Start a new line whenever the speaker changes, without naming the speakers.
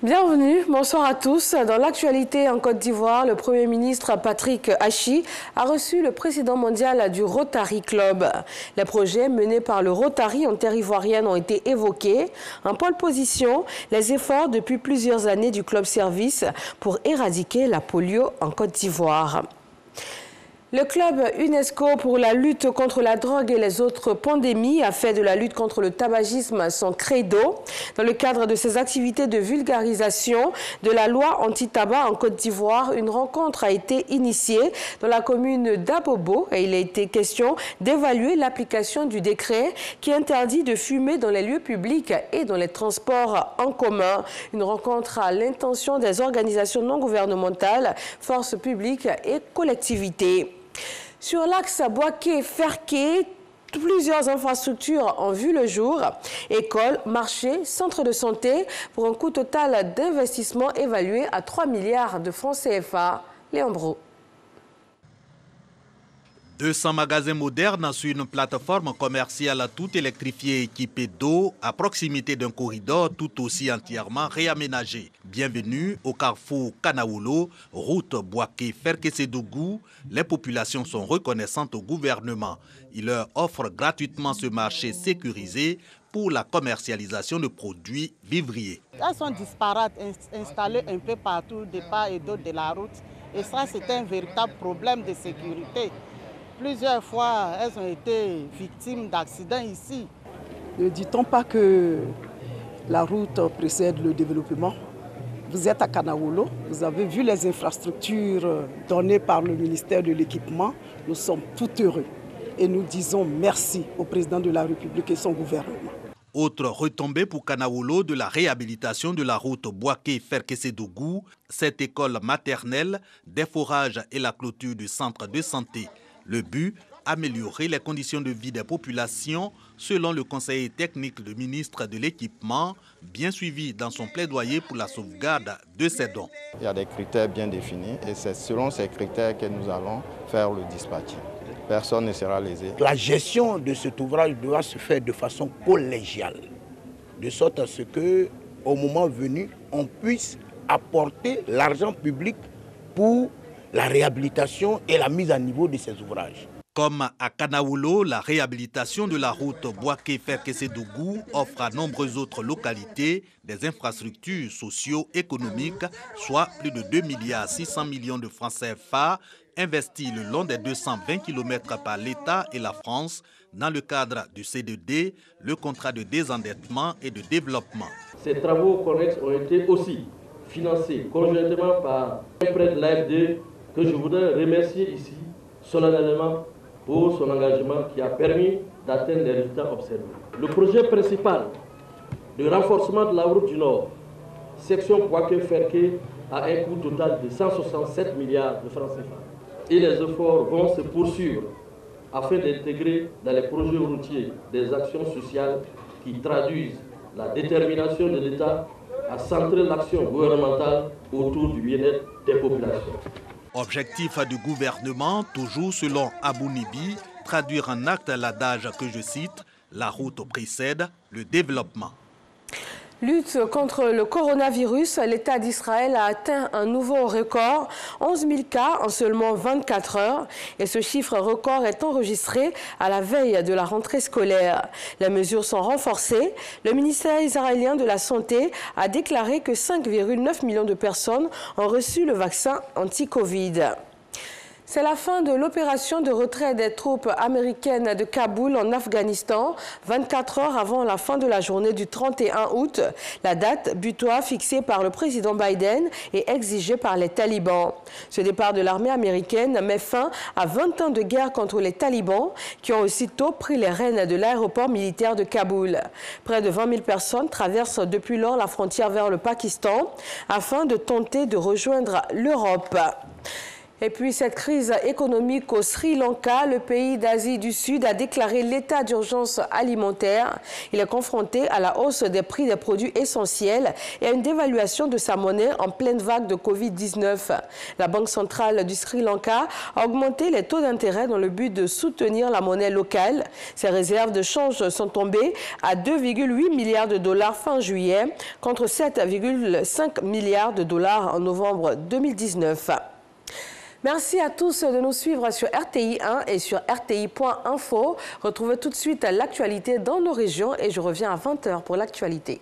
Bienvenue, bonsoir à tous. Dans l'actualité en Côte d'Ivoire, le Premier ministre Patrick Achi a reçu le président mondial du Rotary Club. Les projets menés par le Rotary en terre ivoirienne ont été évoqués. En pole position, les efforts depuis plusieurs années du club service pour éradiquer la polio en Côte d'Ivoire. Le club UNESCO pour la lutte contre la drogue et les autres pandémies a fait de la lutte contre le tabagisme son credo. Dans le cadre de ses activités de vulgarisation de la loi anti-tabac en Côte d'Ivoire, une rencontre a été initiée dans la commune d'Abobo et il a été question d'évaluer l'application du décret qui interdit de fumer dans les lieux publics et dans les transports en commun. Une rencontre à l'intention des organisations non gouvernementales, forces publiques et collectivités. Sur l'axe Bouaké-Ferké, plusieurs infrastructures ont vu le jour. Écoles, marchés, centres de santé, pour un coût total d'investissement évalué à 3 milliards de francs CFA. Léon Bro.
200 magasins modernes sur une plateforme commerciale tout électrifiée et équipée d'eau à proximité d'un corridor tout aussi entièrement réaménagé. Bienvenue au carrefour Kanaoulo, route Bouaké-Ferké-Sédougou. Les populations sont reconnaissantes au gouvernement. Il leur offre gratuitement ce marché sécurisé pour la commercialisation de produits vivriers.
Elles sont disparates, installées un peu partout, de part et d'autre de la route. Et ça, c'est un véritable problème de sécurité. Plusieurs fois, elles ont été victimes d'accidents ici.
Ne dit-on pas que la route précède le développement? Vous êtes à Kanaoulo, vous avez vu les infrastructures données par le ministère de l'Équipement. Nous sommes tout heureux et nous disons merci au président de la République et son gouvernement.
Autre retombée pour Kanaoulo de la réhabilitation de la route Bouaké-Ferké-Sédougou, cette école maternelle, des forages et la clôture du centre de santé. Le but, améliorer les conditions de vie des populations, selon le conseiller technique du ministre de l'Équipement, bien suivi dans son plaidoyer pour la sauvegarde de ces dons.
Il y a des critères bien définis et c'est selon ces critères que nous allons faire le dispatch. Personne ne sera lésé.
La gestion de cet ouvrage doit se faire de façon collégiale, de sorte à ce qu'au moment venu, on puisse apporter l'argent public pour la réhabilitation et la mise à niveau de ces ouvrages.
Comme à Kanaoulo, la réhabilitation de la route Bouaké-Ferké-Sédougou offre à nombreuses autres localités des infrastructures socio-économiques, soit plus de 2,6 milliards de francs CFA, investis le long des 220 km par l'État et la France dans le cadre du C2D, le contrat de désendettement et de développement.
Ces travaux connexes ont été aussi financés conjointement par un prêt de l'AFD que je voudrais remercier ici solennellement pour son engagement qui a permis d'atteindre les résultats observés. Le projet principal de renforcement de la route du Nord, section Bouaké-Ferké, a un coût total de 167 milliards de francs CFA. Et les efforts vont se poursuivre afin d'intégrer dans les projets routiers des actions sociales qui traduisent la détermination de l'État à centrer l'action gouvernementale autour du bien-être des populations.
Objectif du gouvernement, toujours selon Abou Nibi, traduire en acte l'adage que je cite, la route précède le développement.
Lutte contre le coronavirus, l'État d'Israël a atteint un nouveau record, 11 000 cas en seulement 24 heures. Et ce chiffre record est enregistré à la veille de la rentrée scolaire. Les mesures sont renforcées. Le ministère israélien de la Santé a déclaré que 5,9 millions de personnes ont reçu le vaccin anti-Covid. C'est la fin de l'opération de retrait des troupes américaines de Kaboul en Afghanistan, 24 heures avant la fin de la journée du 31 août. La date butoir fixée par le président Biden et exigée par les talibans. Ce départ de l'armée américaine met fin à 20 ans de guerre contre les talibans qui ont aussitôt pris les rênes de l'aéroport militaire de Kaboul. Près de 20 000 personnes traversent depuis lors la frontière vers le Pakistan afin de tenter de rejoindre l'Europe. Et puis cette crise économique au Sri Lanka, le pays d'Asie du Sud a déclaré l'état d'urgence alimentaire. Il est confronté à la hausse des prix des produits essentiels et à une dévaluation de sa monnaie en pleine vague de Covid-19. La Banque centrale du Sri Lanka a augmenté les taux d'intérêt dans le but de soutenir la monnaie locale. Ses réserves de change sont tombées à 2,8 milliards de dollars fin juillet contre 7,5 milliards de dollars en novembre 2019. Merci à tous de nous suivre sur RTI 1 et sur RTI.info. Retrouvez tout de suite l'actualité dans nos régions et je reviens à 20h pour l'actualité.